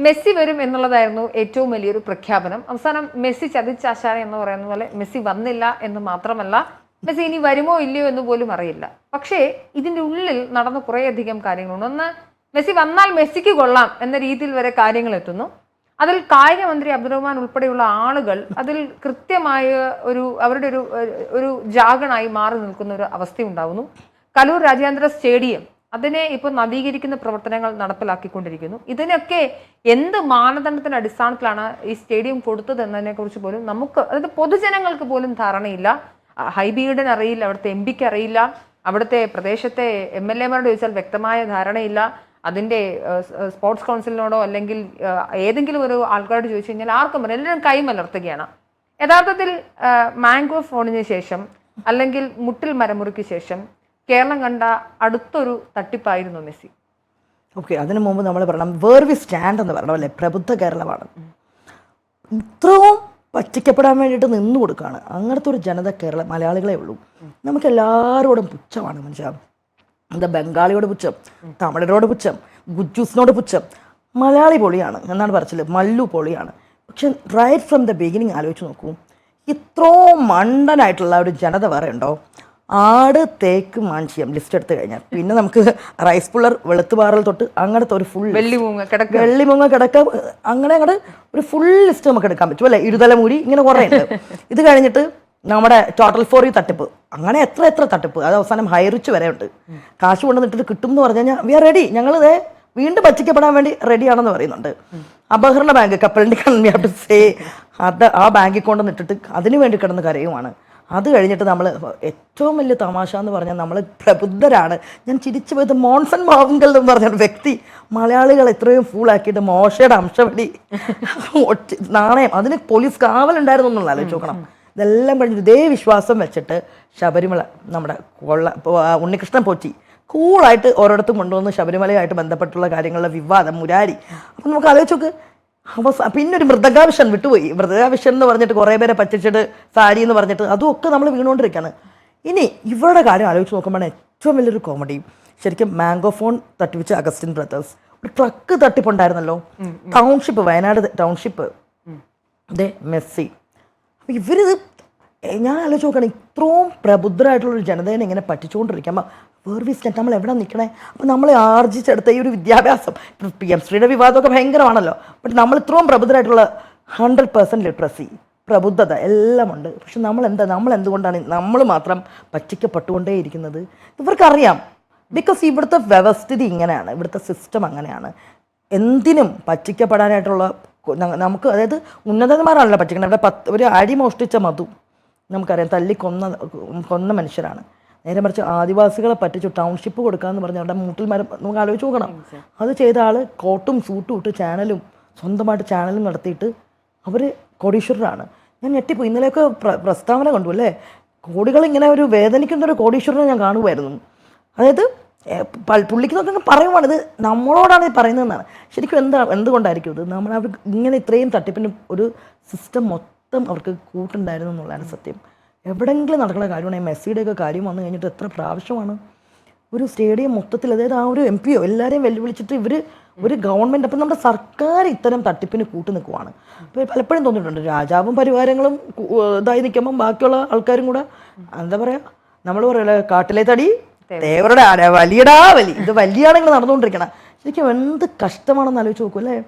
Messi വരും എന്നുള്ളതായിരുന്നു ഏറ്റവും വലിയൊരു പ്രഖ്യാപനം. അവസാനം മെസ്സി ചതിച്ചാശാന എന്ന് പറയുന്ന പോലെ മെസ്സി വന്നില്ല എന്ന് മാത്രമല്ല, മെസ്സി ഇനി വരുമോ ഇല്ലയോ എന്ന് പോലും അറിയില്ല. പക്ഷേ ഇതിൻ്റെ ഉള്ളിൽ നടന്ന കുറേയധികം കാര്യങ്ങളുണ്ട്. ഒന്ന്, മെസ്സി വന്നാൽ മെസ്സിക്ക് കൊള്ളാം എന്ന രീതിയിൽ വരെ കാര്യങ്ങൾ എത്തുന്നു. അതിൽ കായിക മന്ത്രി അബ്ദുറഹ്മാൻ ഉൾപ്പെടെയുള്ള ആളുകൾ അതിൽ കൃത്യമായ അവരുടെ ഒരു ജാഗണായി മാറി നിൽക്കുന്ന ഒരു അവസ്ഥ ഉണ്ടാകുന്നു. കലൂർ രാജ്യാന്തര സ്റ്റേഡിയം അതിനെ ഇപ്പോൾ നവീകരിക്കുന്ന പ്രവർത്തനങ്ങൾ നടപ്പിലാക്കിക്കൊണ്ടിരിക്കുന്നു. ഇതിനൊക്കെ എന്ത് മാനദണ്ഡത്തിന്റെ അടിസ്ഥാനത്തിലാണ് ഈ സ്റ്റേഡിയം കൊടുത്തത് എന്നതിനെ കുറിച്ച് പോലും നമുക്ക്, അതായത് പൊതുജനങ്ങൾക്ക് പോലും ധാരണയില്ല. ഹൈബിയുടൻ അറിയില്ല, അവിടുത്തെ എം പിക്ക് അറിയില്ല, അവിടുത്തെ പ്രദേശത്തെ MLA-മാരോട് ചോദിച്ചാൽ വ്യക്തമായ ധാരണയില്ല. അതിൻ്റെ സ്പോർട്സ് കൗൺസിലിനോടോ അല്ലെങ്കിൽ ഏതെങ്കിലും ഒരു ആൾക്കാരോട് ചോദിച്ചു കഴിഞ്ഞാൽ ആർക്കും പറയാം, എല്ലാവരും കൈമലർത്തുകയാണ്. യഥാർത്ഥത്തിൽ മാംഗോ ഫോണിന് ശേഷം അല്ലെങ്കിൽ മുട്ടിൽ മരമുറിക്ക് ശേഷം കേരളം കണ്ട അടുത്തൊരു തട്ടിപ്പായിരുന്നു മെസ്സി. ഓക്കെ, അതിനു മുമ്പ് നമ്മൾ പറയണം വേർ വി സ്റ്റാൻഡ് എന്ന് പറയണം അല്ലേ. പ്രബുദ്ധ കേരളമാണ്. ഇത്രയും പറ്റിക്കപ്പെടാൻ വേണ്ടിയിട്ട് നിന്നു കൊടുക്കുകയാണ്. അങ്ങനത്തെ ഒരു ജനത മലയാളികളെ ഉള്ളൂ. നമുക്ക് എല്ലാവരോടും പുച്ഛമാണ് മനുഷ്യ. എന്താ ബംഗാളിയോട് പുച്ഛം, തമിഴരോട് പുച്ഛം, ഗുജൂസിനോട് പുച്ഛം. മലയാളി പൊളിയാണ് എന്നാണ് പറച്ചില്, മല്ലു പൊളിയാണ്. പക്ഷെ റൈറ്റ് ഫ്രം ദ ബിഗിനിങ് ആലോചിച്ച് നോക്കൂ, ഇത്രയും മണ്ടനായിട്ടുള്ള ഒരു ജനത വേറെ ഉണ്ടോ? ആട്, തേക്ക്, മാഞ്ചിയം ലിസ്റ്റ് എടുത്ത് കഴിഞ്ഞാൽ പിന്നെ നമുക്ക് റൈസ് പുള്ളർ, വെളുത്തുപാറൽ തൊട്ട് അങ്ങനത്തെ ഒരു ഫുൾ വെള്ളിമൂങ്ങ കിടക്ക അങ്ങനെ അങ്ങോട്ട് ഒരു ഫുൾ ലിസ്റ്റ് നമുക്ക് എടുക്കാൻ പറ്റും അല്ലേ. ഇരുതലമൂരി ഇങ്ങനെ കുറേ ഉണ്ട്. ഇത് കഴിഞ്ഞിട്ട് നമ്മുടെ ടോട്ടൽ ഫോർ ഈ തട്ടിപ്പ്, അങ്ങനെ എത്ര തട്ടിപ്പ്. അത് അവസാനം ഹൈറിച്ച് വരെ ഉണ്ട്. കാശ് കൊണ്ടുവന്നിട്ട് കിട്ടും എന്ന് പറഞ്ഞു കഴിഞ്ഞാൽ വി ആർ റെഡി, ഞങ്ങൾ വീണ്ടും പറ്റിക്കപ്പെടാൻ വേണ്ടി റെഡിയാണെന്ന് പറയുന്നുണ്ട്. അപഹരണ ബാങ്ക്, കപ്പലിൻ്റെ സേ, അത് ആ ബാങ്കിൽ കൊണ്ടുവന്നിട്ടിട്ട് അതിന് വേണ്ടി കിടന്ന് കരയുമാണ്. അത് കഴിഞ്ഞിട്ട് നമ്മൾ ഏറ്റവും വലിയ തമാശ എന്ന് പറഞ്ഞാൽ നമ്മൾ പ്രബുദ്ധരാണ്. ഞാൻ ചിരിച്ചു പോയത് മോൺസൺ മാവുങ്കൽ എന്ന് പറഞ്ഞ വ്യക്തി മലയാളികൾ ഇത്രയും ഫൂളാക്കിയിട്ട് മോശയുടെ അംശവടി നാണയം, അതിന് പോലീസ് കാവലുണ്ടായിരുന്നു എന്നുള്ള ആലോചിച്ച് നോക്കണം. ഇതെല്ലാം കഴിഞ്ഞിട്ട് ഇതേ വിശ്വാസം വെച്ചിട്ട് ശബരിമല നമ്മുടെ ഉണ്ണികൃഷ്ണൻ പോറ്റി കൂളായിട്ട് ഓരോരുത്തും കൊണ്ടുവന്ന് ശബരിമലയായിട്ട് ബന്ധപ്പെട്ടുള്ള കാര്യങ്ങളുടെ വിവാദം മുരാരി. അപ്പം നമുക്ക് ആലോചിച്ച് നോക്ക്. പിന്നെ ഒരു മൃദംഗാവിഷൻ വിട്ടുപോയി. മൃദംഗാവിഷൻ എന്ന് പറഞ്ഞിട്ട് കുറേ പേരെ പറ്റിച്ചിട്ട് സാരി എന്ന് പറഞ്ഞിട്ട് അതും ഒക്കെ നമ്മൾ വീണുകൊണ്ടിരിക്കുകയാണ്. ഇനി ഇവരുടെ കാര്യം ആലോചിച്ച് നോക്കുമ്പോഴാണ് ഏറ്റവും വലിയൊരു കോമഡി ശരിക്കും മാംഗോ ഫോൺ തട്ടിപ്പിച്ച അഗസ്റ്റിൻ ബ്രദേഴ്സ്. ഒരു ട്രക്ക് തട്ടിപ്പുണ്ടായിരുന്നല്ലോ ടൗൺഷിപ്പ്, വയനാട് ടൗൺഷിപ്പ്. അതെ, മെസ്സി. അപ്പം ഇവരിത് ഞാൻ ആലോചിച്ച് നോക്കുകയാണ്, ഇത്രയും പ്രബുദ്ധരായിട്ടുള്ളൊരു ജനതയെ ഇങ്ങനെ പറ്റിച്ചുകൊണ്ടിരിക്കുമ്പോൾ വേർവിസ്റ്റ് നമ്മൾ എവിടെ നിൽക്കണേ? അപ്പം നമ്മൾ ആർജിച്ചെടുത്ത ഈ ഒരു വിദ്യാഭ്യാസം, PM ശ്രീയുടെ വിവാദമൊക്കെ ഭയങ്കരമാണല്ലോ. ബട്ട് നമ്മൾ ഇത്രയും പ്രബുദ്ധരായിട്ടുള്ള 100% ലിറ്ററസി, പ്രബുദ്ധത എല്ലാം ഉണ്ട്. പക്ഷെ നമ്മൾ എന്തുകൊണ്ടാണ് നമ്മൾ മാത്രം പറ്റിക്കപ്പെട്ടുകൊണ്ടേയിരിക്കുന്നത്? ഇവർക്കറിയാം. ബിക്കോസ് ഇവിടുത്തെ വ്യവസ്ഥിതി ഇങ്ങനെയാണ്, ഇവിടുത്തെ സിസ്റ്റം അങ്ങനെയാണ്. എന്തിനും പറ്റിക്കപ്പെടാനായിട്ടുള്ള നമുക്ക്, അതായത് ഉന്നതന്മാരാണല്ലോ പറ്റിക്കുന്നത്. അവിടെ ഒരു അരി മോഷ്ടിച്ച മധു നമുക്കറിയാം, കൊന്ന മനുഷ്യരാണ്. നേരെ മറിച്ച് ആദിവാസികളെ പറ്റിച്ചു ടൗൺഷിപ്പ് കൊടുക്കാമെന്ന് പറഞ്ഞാൽ അവിടെ മൂട്ടിൽ മരം നമുക്ക് ആലോചിച്ച് നോക്കണം. അത് ചെയ്ത ആൾ കോട്ടും സൂട്ടും ഇട്ട് ചാനലും സ്വന്തമായിട്ട് ചാനലും നടത്തിയിട്ട് അവർ കോടീശ്വരരാണ്. ഞാൻ ഞെട്ടിപ്പോയി. ഇന്നലെയൊക്കെ പ്രസ്താവന കണ്ടു അല്ലേ, കോടികളിങ്ങനെ ഒരു വേദനിക്കുന്നൊരു കോടീശ്വരനെ ഞാൻ കാണുമായിരുന്നു. അതായത് പുള്ളിക്ക് നോക്കി പറയുവാണ് ഇത് നമ്മളോടാണ് ഈ പറയുന്നതെന്നാണ്. ശരിക്കും എന്തുകൊണ്ടായിരിക്കും ഇത്? അവർ ഇങ്ങനെ ഇത്രയും തട്ടിപ്പിന് ഒരു സിസ്റ്റം മൊത്തം അവർക്ക് കൂട്ടുണ്ടായിരുന്നു എന്നുള്ളതാണ് സത്യം. എവിടെയെങ്കിലും നടക്കുന്ന കാര്യമാണ്. മെസ്സിയുടെയൊക്കെ കാര്യം വന്നു കഴിഞ്ഞിട്ട് എത്ര പ്രാവശ്യമാണ് ഒരു സ്റ്റേഡിയം മൊത്തത്തിൽ, അതായത് ആ ഒരു MP എല്ലാവരെയും വെല്ലുവിളിച്ചിട്ട് ഒരു ഗവൺമെൻറ്, അപ്പം നമ്മുടെ സർക്കാർ ഇത്തരം തട്ടിപ്പിന് കൂട്ടു നിൽക്കുവാണ്. അപ്പോൾ പലപ്പോഴും തോന്നിയിട്ടുണ്ട് രാജാവും പരിവാരങ്ങളും ഇതായി നിൽക്കുമ്പം ബാക്കിയുള്ള ആൾക്കാരും കൂടെ എന്താ പറയുക, നമ്മൾ പറയല്ലേ കാട്ടിലെ തടി തേവരുടെ വലിയടാ വലി, ഇത് വലിയാണെങ്കിൽ നടന്നുകൊണ്ടിരിക്കണം. ശരിക്കും എന്ത് കഷ്ടമാണെന്ന് ആലോചിച്ച് നോക്കൂ അല്ലേ.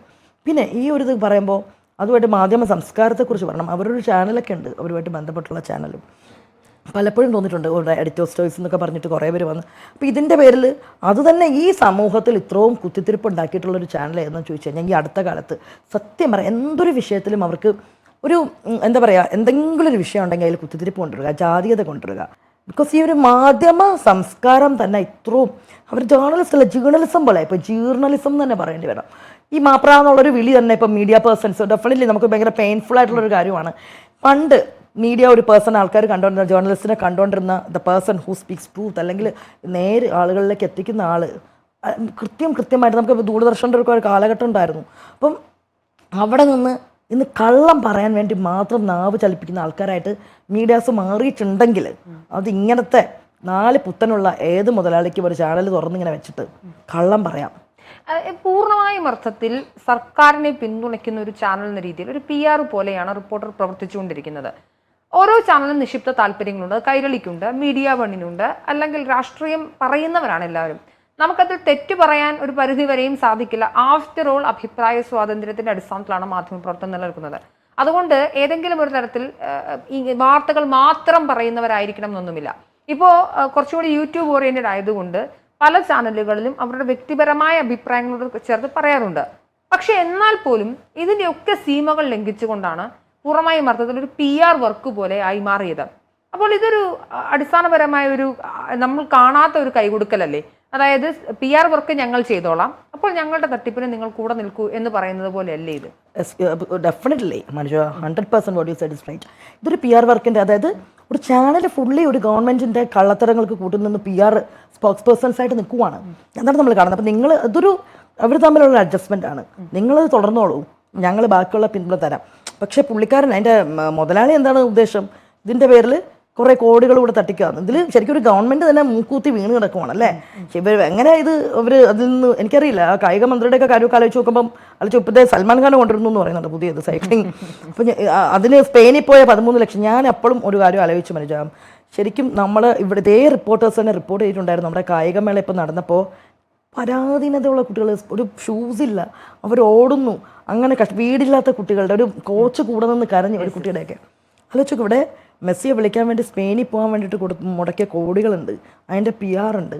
പിന്നെ ഈ ഒരു ഇത് പറയുമ്പോൾ അതുമായിട്ട് മാധ്യമ സംസ്കാരത്തെക്കുറിച്ച് പറയണം. അവരൊരു ചാനലൊക്കെ ഉണ്ട്, അവരുമായിട്ട് ബന്ധപ്പെട്ടുള്ള ചാനലും. പലപ്പോഴും തോന്നിയിട്ടുണ്ട് എഡിറ്റേഴ്സ് ചോയ്സ് എന്നൊക്കെ പറഞ്ഞിട്ട് കുറേ പേര് വന്ന്. അപ്പോൾ ഇതിൻ്റെ പേരിൽ അത് തന്നെ ഈ സമൂഹത്തിൽ ഇത്രയും കുത്തിത്തിരിപ്പ് ഉണ്ടാക്കിയിട്ടുള്ളൊരു ചാനൽ ഏതെന്ന് ചോദിച്ചു കഴിഞ്ഞാൽ ഈ അടുത്ത കാലത്ത് സത്യം പറയാം എന്തൊരു വിഷയത്തിലും അവർക്ക് ഒരു എന്താ പറയുക, എന്തെങ്കിലും ഒരു വിഷയം ഉണ്ടെങ്കിൽ അതിൽ കുത്തിത്തിരിപ്പ് കൊണ്ടുവരിക, ജാതീയത കൊണ്ടുവരിക. ബിക്കോസ് ഈ ഒരു മാധ്യമ സംസ്കാരം തന്നെ ഇത്രയും അവർ ജേർണലിസ്റ്റ് അല്ല, ജേർണലിസം പോലെ, ഇപ്പോൾ ജേർണലിസം തന്നെ പറയേണ്ടി വരാം. ഈ മാപ്ര എന്നുള്ളൊരു വിളി തന്നെ ഇപ്പം മീഡിയ പേഴ്സൺസ് ഡെഫിനറ്റ്ലി നമുക്ക് ഭയങ്കര പെയിൻഫുൾ ആയിട്ടുള്ളൊരു കാര്യമാണ്. പണ്ട് മീഡിയ ഒരു പേഴ്സൺ ആൾക്കാർ കണ്ടുകൊണ്ടിരുന്ന, ജേർണലിസ്റ്റിനെ കണ്ടുകൊണ്ടിരുന്ന the person who speaks truth, അല്ലെങ്കിൽ നേര് ആളുകളിലേക്ക് എത്തിക്കുന്ന ആൾ കൃത്യമായിട്ട് നമുക്ക് ദൂരദർശൻ്റെ ഒരു കാലഘട്ടം ഉണ്ടായിരുന്നു. അപ്പം അവിടെ നിന്ന് ഇന്ന് കള്ളം പറയാൻ വേണ്ടി മാത്രം നാവ് ചലിപ്പിക്കുന്ന ആൾക്കാരായിട്ട് മീഡിയാസ് മാറിയിട്ടുണ്ടെങ്കിൽ അത് ഇങ്ങനത്തെ 4 പുത്തനുള്ള ഏത് മുതലാളിക്കും ഒരു ചാനൽ തുറന്നിങ്ങനെ വെച്ചിട്ട് കള്ളം പറയാം. പൂർണ്ണമായും അർത്ഥത്തിൽ സർക്കാരിനെ പിന്തുണയ്ക്കുന്ന ഒരു ചാനൽ എന്ന രീതിയിൽ ഒരു PR പോലെയാണ് റിപ്പോർട്ടർ പ്രവർത്തിച്ചുകൊണ്ടിരിക്കുന്നത്. ഓരോ ചാനലും നിക്ഷിപ്ത താല്പര്യങ്ങളുണ്ട്. കൈരളിക്കുണ്ട്, മീഡിയ വണ്ണിനുണ്ട്, അല്ലെങ്കിൽ രാഷ്ട്രീയം പറയുന്നവരാണ് എല്ലാവരും. നമുക്കതിൽ തെറ്റ് പറയാൻ ഒരു പരിധി വരെയും സാധിക്കില്ല. ആഫ്റ്റർ ഓൾ അഭിപ്രായ സ്വാതന്ത്ര്യത്തിന്റെ അടിസ്ഥാനത്തിലാണ് മാധ്യമപ്രവർത്തനം നിലനിൽക്കുന്നത്. അതുകൊണ്ട് ഏതെങ്കിലും ഒരു തരത്തിൽ ഈ വാർത്തകൾ മാത്രം പറയുന്നവരായിരിക്കണം എന്നൊന്നുമില്ല. ഇപ്പോൾ കുറച്ചുകൂടി യൂട്യൂബ് ഓറിയന്റഡ് ആയതുകൊണ്ട് പല ചാനലുകളിലും അവരുടെ വ്യക്തിപരമായ അഭിപ്രായങ്ങളോട് ചേർത്ത് പറയാറുണ്ട്. പക്ഷെ എന്നാൽ പോലും ഇതിൻ്റെയൊക്കെ സീമകൾ ലംഘിച്ചുകൊണ്ടാണ് പൂർണ്ണമായും അർത്ഥത്തിൽ ഒരു PR വർക്ക് പോലെ ആയി മാറിയത്. അപ്പോൾ ഇതൊരു അടിസ്ഥാനപരമായ ഒരു നമ്മൾ കാണാത്ത ഒരു കൈകൊടുക്കലല്ലേ? അതായത് PR വർക്ക് ഞങ്ങൾ ചെയ്തോളാം, അപ്പോൾ ഞങ്ങളുടെ തട്ടിപ്പിന് നിങ്ങൾ കൂടെ നിൽക്കൂ എന്ന് പറയുന്നത് പോലെയല്ലേ ഇത്? ഡെഫിനറ്റ്ലി മനുഷ്യ 100% what you said is right. ഇതൊരു PR വർക്കിൻ്റെ, അതായത് ഒരു ചാനൽ ഫുള്ളി ഒരു ഗവൺമെന്റിന്റെ കള്ളത്തരങ്ങൾക്ക് കൂട്ടുനിന്ന് PR സ്പോക്സ് പേഴ്സൺസ് ആയിട്ട് നിൽക്കുവാണ്. എന്താണ് നമ്മൾ കാണുന്നത്. അപ്പം നിങ്ങൾ ഇതൊരു അവർ തമ്മിലുള്ള അഡ്ജസ്റ്റ്മെന്റ് ആണ്. നിങ്ങളത് തുടർന്നോളൂ, ഞങ്ങൾ ബാക്കിയുള്ള പിന്തുണ തരാം. പക്ഷേ പുള്ളിക്കാരൻ അതിൻ്റെ മുതലാളി എന്താണ് ഉദ്ദേശം? ഇതിൻ്റെ പേരിൽ കുറേ കോടികൾ കൂടെ തട്ടിക്കുകയാണ്. ഇതിൽ ശരിക്കും ഒരു ഗവൺമെന്റ് തന്നെ മൂക്കൂത്തി വീണ് കിടക്കുവാണ് അല്ലേ? ഇവർ എങ്ങനെ ഇത് അവർ അതിൽ നിന്ന് എനിക്കറിയില്ല. ആ കായിക മന്ത്രിയുടെയൊക്കെ കാര്യമൊക്കെ ആലോചിച്ച് നോക്കുമ്പം ഇപ്പോഴത്തെ സൽമാൻ ഖാൻ കൊണ്ടിരുന്നു എന്ന് പറയുന്നുണ്ട് പുതിയത് സൈക്ലിംഗ്. അപ്പം അതിന് സ്പെയിനിൽ പോയ 13 ലക്ഷം. ഞാൻ എപ്പോഴും ഒരു കാര്യം ആലോചിച്ച് മനസ്സിലാം, ശരിക്കും നമ്മൾ ഇവിടെ ഇതേ റിപ്പോർട്ടേഴ്സ് തന്നെ റിപ്പോർട്ട് ചെയ്തിട്ടുണ്ടായിരുന്നു. നമ്മുടെ കായികമേള ഇപ്പോൾ നടന്നപ്പോൾ പരാധീനതയുള്ള കുട്ടികൾ, ഒരു ഷൂസ് ഇല്ല, അവർ ഓടുന്നു, അങ്ങനെ വീടില്ലാത്ത കുട്ടികളുടെ ഒരു കോച്ച് കൂടെ നിന്ന് കരഞ്ഞു ഒരു കുട്ടിയുടെയൊക്കെ. ആലോചിച്ചോക്കെ ഇവിടെ മെസ്സിയെ വിളിക്കാൻ വേണ്ടി സ്പെയിനിൽ പോകാൻ വേണ്ടിയിട്ട് മുടക്കിയ കോടികളുണ്ട്, അതിൻ്റെ PR ഉണ്ട്.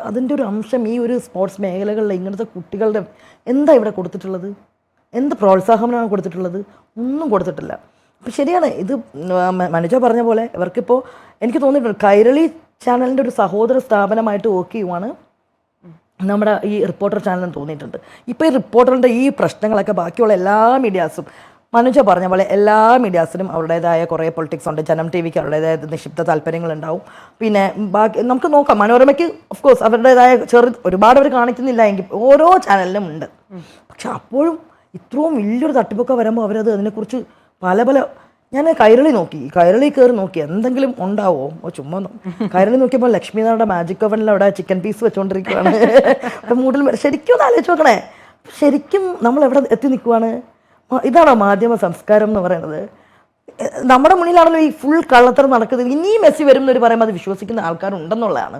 അതിൻ്റെ ഒരു അംശം ഈ ഒരു സ്പോർട്സ് മേഖലകളിൽ ഇങ്ങനത്തെ കുട്ടികളുടെ എന്താ ഇവിടെ കൊടുത്തിട്ടുള്ളത്? എന്ത് പ്രോത്സാഹനമാണ് കൊടുത്തിട്ടുള്ളത്? ഒന്നും കൊടുത്തിട്ടില്ല. അപ്പം ശരിയാണ്, ഇത് മനുജ പറഞ്ഞ പോലെ ഇവർക്കിപ്പോൾ എനിക്ക് തോന്നിയിട്ടുണ്ട് കൈരളി ചാനലിൻ്റെ ഒരു സഹോദര സ്ഥാപനമായിട്ട് വർക്ക് ചെയ്യുവാണ് നമ്മുടെ ഈ റിപ്പോർട്ടർ ചാനലിന് തോന്നിയിട്ടുണ്ട്. ഇപ്പോൾ ഈ റിപ്പോർട്ടറിൻ്റെ ഈ പ്രശ്നങ്ങളൊക്കെ ബാക്കിയുള്ള എല്ലാ മീഡിയാസും മനുജ പറഞ്ഞ പോലെ എല്ലാ മീഡിയാസിനും അവരുടേതായ കുറേ പൊളിറ്റിക്സ് ഉണ്ട്. ജനം TV-ക്ക് അവരുടേതായ നിക്ഷിപ്ത താല്പര്യങ്ങളുണ്ടാവും. പിന്നെ ബാക്കി നമുക്ക് നോക്കാം, മനോരമയ്ക്ക് ഓഫ് കോഴ്സ് അവരുടേതായ ഒരുപാട് അവർ കാണിക്കുന്നില്ല എങ്കിൽ ഓരോ ചാനലിലും ഉണ്ട്. പക്ഷെ അപ്പോഴും ഇത്രയും വലിയൊരു തട്ടിപ്പൊക്കെ വരുമ്പോൾ അവരത് അതിനെക്കുറിച്ച് പല ഞാൻ കൈരളി കയറി നോക്കി എന്തെങ്കിലും ഉണ്ടാവോ? ചുമ്മാ കൈരളി നോക്കിയപ്പോൾ ലക്ഷ്മിനാഥയുടെ മാജിക് ഓവനിൽ അവിടെ ചിക്കൻ പീസ് വെച്ചുകൊണ്ടിരിക്കുകയാണ്. മൂട്ടിൽ ശരിക്കും ഒന്ന് ആലോചിച്ച് നോക്കണേ, ശരിക്കും നമ്മൾ എവിടെ എത്തി നിൽക്കുവാണ്? ഇതാണോ മാധ്യമ സംസ്കാരം എന്ന് പറയുന്നത്? നമ്മുടെ മുന്നിലാണല്ലോ ഈ ഫുൾ കള്ളത്തരം നടക്കുന്നത്. ഇനിയും മെസ്സി വരും എന്നൊരു പറയുമ്പോൾ അത് വിശ്വസിക്കുന്ന ആൾക്കാരുണ്ടെന്നുള്ളതാണ്.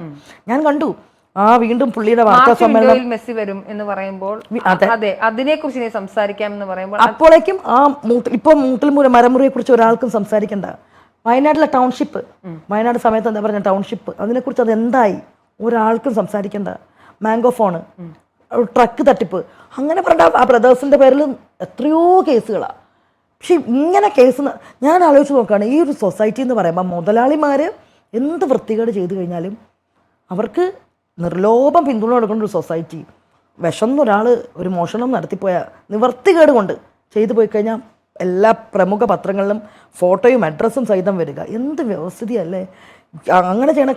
ഞാൻ കണ്ടു വീണ്ടും പുള്ളിയുടെ വാർത്താ സമ്മേളനം മെസ്സി വരും എന്ന് പറയുമ്പോൾ അതെ അതിനെക്കുറിച്ച് സംസാരിക്കാം എന്ന് പറയുമ്പോൾ അപ്പോഴേക്കും ഇപ്പൊ മരമുറിയെ കുറിച്ച് ഒരാൾക്കും സംസാരിക്കണ്ട. വയനാട്ടിലെ ടൗൺഷിപ്പ്, വയനാട് സമയത്ത് എന്താ പറഞ്ഞ ടൗൺഷിപ്പ്, അതിനെക്കുറിച്ച് അത് എന്തായി? ഒരാൾക്കും സംസാരിക്കണ്ട. മാംഗോ ഫോണ്, ട്രക്ക് തട്ടിപ്പ്, അങ്ങനെ പറഞ്ഞ ആ ബ്രദേഴ്സിന്റെ പേരിൽ എത്രയോ കേസുകളാണ്. പക്ഷെ ഇങ്ങനെ കേസ് ഞാൻ ആലോചിച്ച് നോക്കുകയാണ്, ഈ ഒരു സൊസൈറ്റി എന്ന് പറയുമ്പോൾ മുതലാളിമാർ എന്ത് വൃത്തികേട് ചെയ്തു കഴിഞ്ഞാലും അവർക്ക് നിർലോഭം പിന്തുണ കൊടുക്കുന്ന ഒരു സൊസൈറ്റി. വിശന്നൊരാൾ ഒരു മോഷണം നടത്തിപ്പോയാൽ നിവർത്തികേട് കൊണ്ട് ചെയ്തു പോയി കഴിഞ്ഞാൽ എല്ലാ പ്രമുഖ പത്രങ്ങളിലും ഫോട്ടോയും അഡ്രസ്സും സഹിതം വരിക. എന്ത് വ്യവസ്ഥിതിയല്ലേ? അങ്ങനെ ചെയ്യണ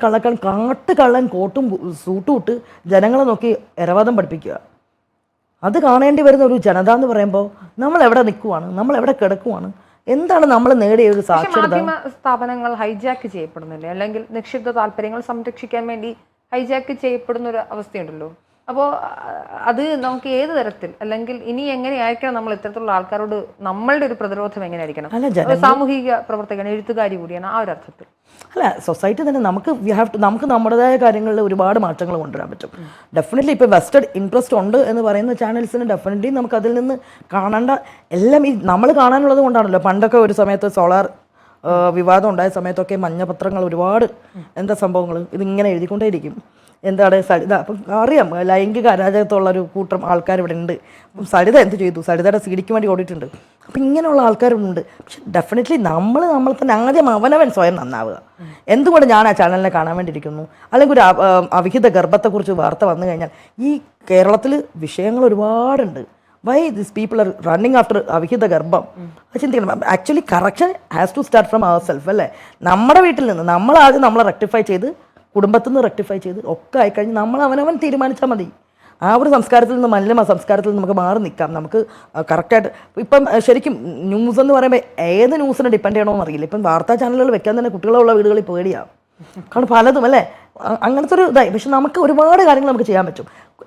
കാട്ടുകള്ളൻ കോട്ടും സൂട്ടും ഇട്ട് ജനങ്ങളെ നോക്കി എരവാദം പഠിപ്പിക്കുക. അത് കാണേണ്ടി വരുന്ന ഒരു ജനത എന്ന് പറയുമ്പോൾ നമ്മൾ എവിടെ നിൽക്കുവാണ്? നമ്മൾ എവിടെ കിടക്കുവാണ്? എന്താണ് നമ്മൾ നേടിയ ഒരു സാക്ഷരത? മാധ്യമ സ്ഥാപനങ്ങൾ ഹൈജാക്ക് ചെയ്യപ്പെടുന്നില്ലേ? അല്ലെങ്കിൽ നിക്ഷിപ്ത താല്പര്യങ്ങൾ സംരക്ഷിക്കാൻ വേണ്ടി ഹൈജാക്ക് ചെയ്യപ്പെടുന്ന ഒരു അവസ്ഥയുണ്ടല്ലോ. അപ്പോൾ അത് നമുക്ക് ഏത് തരത്തിൽ, അല്ലെങ്കിൽ ഇനി എങ്ങനെയായിരിക്കണം നമ്മൾ ഇത്തരത്തിലുള്ള ആൾക്കാരോട് നമ്മളുടെ ഒരു പ്രതിരോധം എങ്ങനെയായിരിക്കണം? സാമൂഹിക പ്രവർത്തകൻ, എഴുത്തുകാരി കൂടിയാണ് ആ ഒരു അർത്ഥത്തിൽ. അല്ല, സൊസൈറ്റി തന്നെ നമുക്ക് നമ്മുടേതായ കാര്യങ്ങളിൽ ഒരുപാട് മാറ്റങ്ങൾ കൊണ്ടുവരാൻ പറ്റും. ഡെഫിനറ്റ്ലി ഇപ്പോൾ വെസ്റ്റഡ് ഇൻട്രസ്റ്റ് ഉണ്ട് എന്ന് പറയുന്ന ചാനൽസിന് ഡെഫിനറ്റ്ലി നമുക്ക് അതിൽ നിന്ന് കാണേണ്ട എല്ലാം ഈ നമ്മൾ കാണാനുള്ളത് കൊണ്ടാണല്ലോ. പണ്ടൊക്കെ ഒരു സമയത്ത് സോളാർ വിവാദം ഉണ്ടായ സമയത്തൊക്കെ മഞ്ഞപത്രങ്ങൾ ഒരുപാട് എന്താ സംഭവങ്ങൾ ഇതിങ്ങനെ എഴുതിക്കൊണ്ടേയിരിക്കും. എന്താണ് സരിത, അപ്പം അറിയാം ലൈംഗിക അരാജകത്വമുള്ളൊരു കൂട്ടം ആൾക്കാർ ഇവിടെ ഉണ്ട്. അപ്പം സരിത എന്ത് ചെയ്തു? സരിതയുടെ CD-ക്ക് വേണ്ടി ഓടിയിട്ടുണ്ട്. അപ്പം ഇങ്ങനെയുള്ള ആൾക്കാരുണ്ട്. പക്ഷെ ഡെഫിനറ്റ്ലി നമ്മൾ തന്നെ ആദ്യം അവനവൻ സ്വയം നന്നാവുക. എന്തുകൊണ്ട് ഞാൻ ആ ചാനലിനെ കാണാൻ വേണ്ടിയിരിക്കുന്നു? അല്ലെങ്കിൽ ഒരു അവിഹിത ഗർഭത്തെക്കുറിച്ച് വാർത്ത വന്നു കഴിഞ്ഞാൽ ഈ കേരളത്തിൽ വിഷയങ്ങൾ ഒരുപാടുണ്ട്. Why this people are running after അവിഹിത ഗർഭം? അത് ചിന്തിക്കണം. Actually correction has to start from our self അല്ലേ? നമ്മുടെ വീട്ടിൽ നിന്ന് നമ്മൾ ആദ്യം നമ്മളെ റെക്ടിഫൈ ചെയ്ത്, കുടുംബത്തിൽ നിന്ന് റെക്ടിഫൈ ചെയ്ത് ഒക്കെ ആയിക്കഴിഞ്ഞ് നമ്മൾ അവനവൻ തീരുമാനിച്ചാൽ മതി. ആ ഒരു സംസ്കാരത്തിൽ നിന്ന് മലിനമായ സംസ്കാരത്തിൽ നിന്ന് നമുക്ക് മാറി നിൽക്കാം. നമുക്ക് കറക്റ്റായിട്ട് ഇപ്പം ശരിക്കും ന്യൂസ് എന്ന് പറയുമ്പോൾ ഏത് ന്യൂസിനെ ഡിപ്പെൻഡ് ചെയ്യണമെന്ന് അറിയില്ല. ഇപ്പം വാർത്താ ചാനലുകൾ വെക്കാൻ തന്നെ കുട്ടികളുള്ള വീടുകളിൽ പേടിയാണ്. കാരണം പലതും അല്ലേ അങ്ങനത്തെ ഒരു ഇതായി. പക്ഷെ നമുക്ക് ഒരുപാട് കാര്യങ്ങൾ നമുക്ക് ചെയ്യാൻ പറ്റും.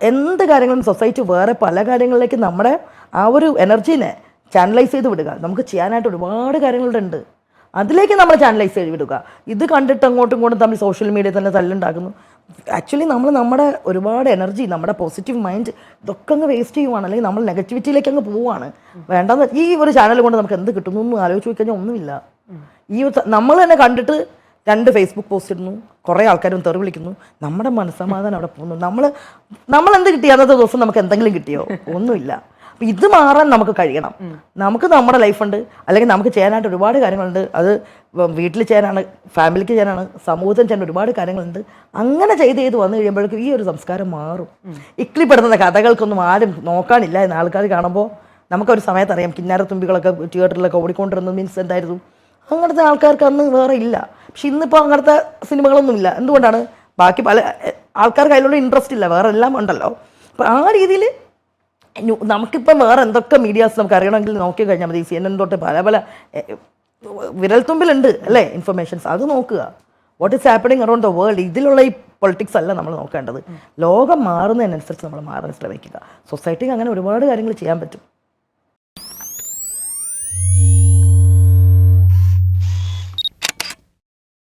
എന്ത് കാര്യങ്ങളും സൊസൈറ്റി വേറെ പല കാര്യങ്ങളിലേക്ക് നമ്മുടെ ആ ഒരു എനർജീനെ ചാനലൈസ് ചെയ്ത് വിടുക. നമുക്ക് ചെയ്യാനായിട്ട് ഒരുപാട് കാര്യങ്ങളുണ്ട്, അതിലേക്ക് നമ്മൾ ചാനലൈസ് ചെയ്ത് വിടുക. ഇത് കണ്ടിട്ട് അങ്ങോട്ടും ഇങ്ങോട്ടും തമ്മിൽ സോഷ്യൽ മീഡിയ തന്നെ തല്ലുണ്ടാക്കുന്നു. ആക്ച്വലി നമ്മൾ നമ്മുടെ ഒരുപാട് എനർജി, നമ്മുടെ പോസിറ്റീവ് മൈൻഡ് ഇതൊക്കെ അങ്ങ് വേസ്റ്റ് ചെയ്യുവാണ്, അല്ലെങ്കിൽ നമ്മൾ നെഗറ്റിവിറ്റിയിലേക്ക് അങ്ങ് പോവുകയാണ്. വേണ്ടെന്ന് ഈ ഒരു ചാനൽ കൊണ്ട് നമുക്ക് എന്ത് കിട്ടുന്നു എന്ന് ആലോചിച്ച് നോക്കി കഴിഞ്ഞാൽ ഒന്നുമില്ല. നമ്മൾ തന്നെ കണ്ടിട്ട് 2 ഫേസ്ബുക്ക് പോസ്റ്റ് ഇടുന്നു, കുറേ ആൾക്കാരും തെറി വിളിക്കുന്നു, നമ്മുടെ മനസ്സമാധാനം അവിടെ പോകുന്നു. നമ്മൾ എന്ത് കിട്ടി അന്നത്തെ ദിവസം? നമുക്ക് എന്തെങ്കിലും കിട്ടിയോ? ഒന്നുമില്ല. അപ്പം ഇത് മാറാൻ നമുക്ക് കഴിയണം. നമുക്ക് നമ്മുടെ ലൈഫുണ്ട്, അല്ലെങ്കിൽ നമുക്ക് ചെയ്യാനായിട്ട് ഒരുപാട് കാര്യങ്ങളുണ്ട്. അത് വീട്ടിൽ ചെയ്യാനാണ്, ഫാമിലിക്ക് ചെയ്യാനാണ്, സമൂഹത്തിന് ചെയ്യാൻ ഒരുപാട് കാര്യങ്ങളുണ്ട്. അങ്ങനെ ചെയ്ത് വന്നു കഴിയുമ്പോഴേക്കും ഈ ഒരു സംസ്കാരം മാറും. ഇക്ലിപ്പെടുത്തുന്ന കഥകൾക്കൊന്നും ആരും നോക്കാനില്ല എന്ന് ആൾക്കാർ കാണുമ്പോൾ നമുക്കൊരു സമയത്ത് അറിയാം. കിന്നാരത്തുമ്പികളൊക്കെ തിയേറ്ററിലൊക്കെ ഓടിക്കൊണ്ടിരുന്നത് മീൻസ് എന്തായിരുന്നു? അങ്ങനത്തെ ആൾക്കാർക്ക് അന്ന് വേറെ ഇല്ല. പക്ഷെ ഇന്നിപ്പോൾ അങ്ങനത്തെ സിനിമകളൊന്നുമില്ല. എന്തുകൊണ്ടാണ്? ബാക്കി പല ആൾക്കാർക്ക് അതിലുള്ള ഇൻട്രസ്റ്റ് ഇല്ല, വേറെ എല്ലാം ഉണ്ടല്ലോ. അപ്പോൾ ആ രീതിയിൽ നമുക്കിപ്പം വേറെ എന്തൊക്കെ മീഡിയാസ് നമുക്ക് അറിയണമെങ്കിൽ നോക്കി കഴിഞ്ഞാൽ മതി. CNN തൊട്ട് പല വിരൽത്തുമ്പിലുണ്ട് അല്ലേ ഇൻഫർമേഷൻസ്. അത് നോക്കുക. What is happening around the world. ഇതിലുള്ള ഈ പൊളിറ്റിക്സ് അല്ല നമ്മൾ നോക്കേണ്ടത്. ലോകം മാറുന്നതിനനുസരിച്ച് നമ്മൾ മാറാൻ ശ്രമിക്കുക. സൊസൈറ്റിക്ക് അങ്ങനെ ഒരുപാട് കാര്യങ്ങൾ ചെയ്യാൻ പറ്റും.